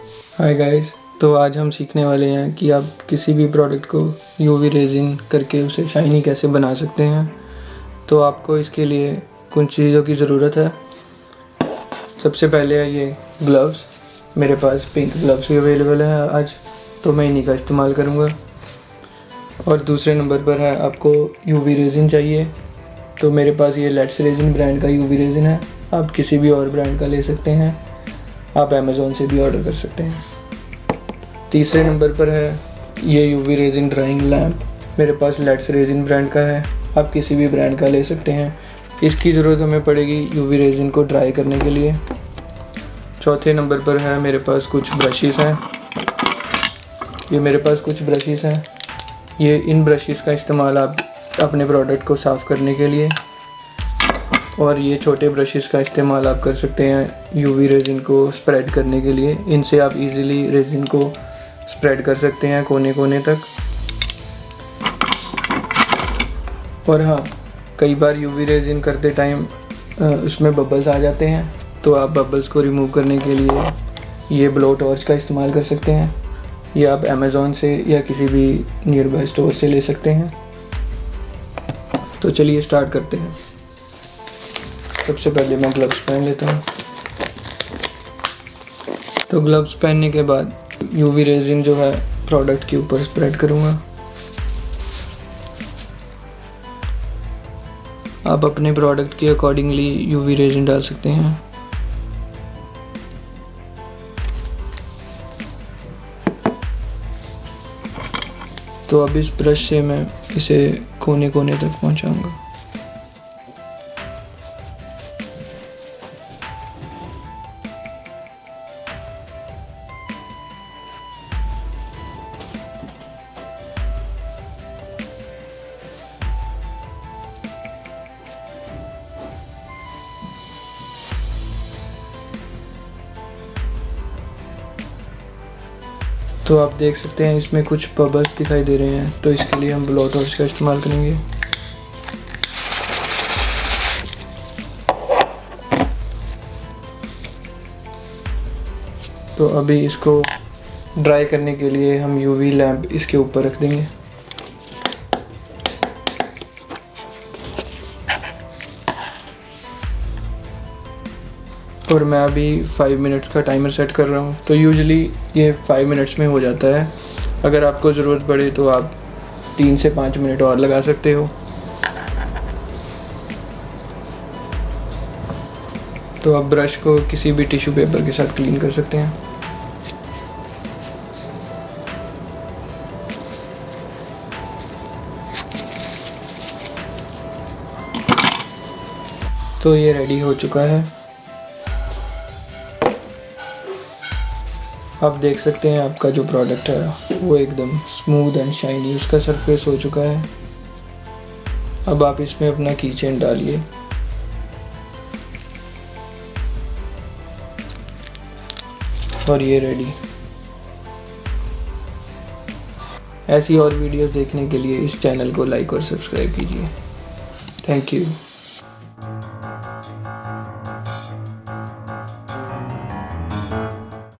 Hi guys, तो आज हम सीखने वाले हैं कि आप किसी भी प्रोडक्ट को यूवी रेजिन करके उसे शाइनी कैसे बना सकते हैं। तो आपको इसके लिए कुछ चीज़ों की ज़रूरत है। सबसे पहले है ये ग्लव्स। मेरे पास पिंक ग्लव्स भी अवेलेबल है आज, तो मैं इन्हीं का इस्तेमाल करूँगा। और दूसरे नंबर पर है आपको यूवी रेजिन चाहिए। तो मेरे पास ये लेट्स रेजिन ब्रांड का यूवी रेजिन है। आप किसी भी और ब्रांड का ले सकते हैं, आप अमेज़ॉन से भी ऑर्डर कर सकते हैं। तीसरे नंबर पर है ये यूवी रेजिन ड्राइंग लैम्प। मेरे पास लेट्स रेजिन ब्रांड का है, आप किसी भी ब्रांड का ले सकते हैं। इसकी ज़रूरत हमें पड़ेगी यूवी रेजिन को ड्राई करने के लिए। चौथे नंबर पर है मेरे पास कुछ ब्रशेस हैं। ये मेरे पास कुछ ब्रशेस हैं। ये इन ब्रशेस का इस्तेमाल आप अपने प्रोडक्ट को साफ़ करने के लिए, और ये छोटे ब्रशेस का इस्तेमाल आप कर सकते हैं यूवी रेजिन को स्प्रेड करने के लिए। इनसे आप इजीली रेजिन को स्प्रेड कर सकते हैं कोने कोने तक। और हाँ, कई बार यूवी रेजिन करते टाइम उसमें बबल्स आ जाते हैं, तो आप बबल्स को रिमूव करने के लिए ये ब्लो टॉर्च का इस्तेमाल कर सकते हैं। ये आप अमेज़ॉन से या किसी भी नियर बाय स्टोर से ले सकते हैं। तो चलिए स्टार्ट करते हैं। सबसे पहले मैं ग्लव्स पहन लेता हूँ। तो ग्लव्स पहनने के बाद यूवी रेजिन जो है प्रोडक्ट के ऊपर स्प्रेड करूँगा। आप अपने प्रोडक्ट के अकॉर्डिंगली यूवी रेजिन डाल सकते हैं। तो अब इस ब्रश से मैं इसे कोने कोने तक पहुँचाऊँगा। तो आप देख सकते हैं इसमें कुछ बबल्स दिखाई दे रहे हैं, तो इसके लिए हम ब्लो टॉर्च का इस्तेमाल करेंगे। तो अभी इसको ड्राई करने के लिए हम यूवी लैम्प इसके ऊपर रख देंगे। और मैं अभी 5 मिनट्स का टाइमर सेट कर रहा हूँ। तो यूजुअली ये 5 मिनट्स में हो जाता है। अगर आपको ज़रूरत पड़े तो आप 3 से 5 मिनट और लगा सकते हो। तो आप ब्रश को किसी भी टिश्यू पेपर के साथ क्लीन कर सकते हैं। तो ये रेडी हो चुका है। आप देख सकते हैं आपका जो प्रोडक्ट है वो एकदम स्मूथ एंड शाइनी उसका सरफेस हो चुका है। अब आप इसमें अपना की चेन डालिए। और ये रेडी। ऐसी और वीडियोस देखने के लिए इस चैनल को लाइक और सब्सक्राइब कीजिए। Thank you.